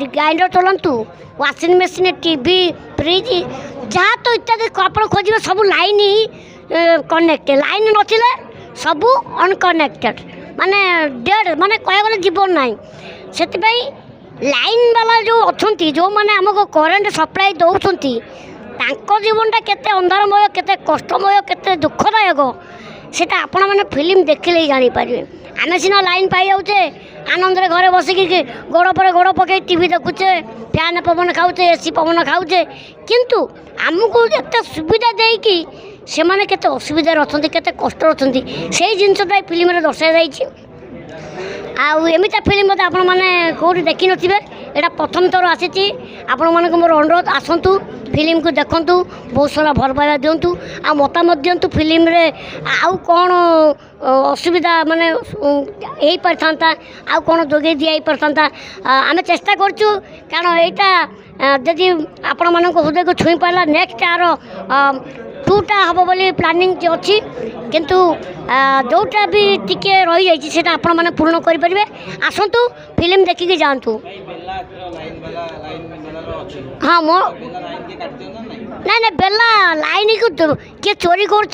grinder चलातु washing machine TV fridge जहाँ तो इत्यादि आप खोजे सब लाइन ही कनेक्ट लाइन नथिले सब अनकनेक्टेड माने डेड माने कह गले जीवन ना से लाइन वाला जो अच्छा जो मैंने आमको करेन्ट सप्लाई दौरान जीवनटा केते अंधारमय केते कष्टमय केते दुखदायक सेटा आपण मैंने फिल्म देखिले ही जानीपर आम सीना लाइन पाई जाऊे आनंद घरे बसिक गोड़ पर गोड़ पकई टीवी देखुचे फैन पवन खाऊे एसी पवन खाऊे किंतु आमको एत सुविधा देकी से मैंने केते असुविधा अच्छा केते कष्ट अच्छा से जिनटा फिल्म दर्शाई आमता फिल्म मत आपण मैंने कौटी देखी नथे यहाँ प्रथम थर आसी आपण मानक मोर अनुरोध आसतु फिल्म को देखु बहुत सारा भल पाइबा दिंतु आ मतामत दिंतु फिल्म रे आउ कौन असुविधा माने यही पारता आउ कौन जोगे दिया पारता आम चेष्टा करचु कारण यहाँ जदि आपण मानक हृदय को छुई पाला नेक्स्ट आर टूटा हम बोली प्लानिंग अच्छी किंतु जोटा भी टिके रही जाइए सेटा आपण माने पूर्ण करें आसतु फिल्म देखिकी जातु हाँ मो ना ना बेला लाइन को किए चोरी कर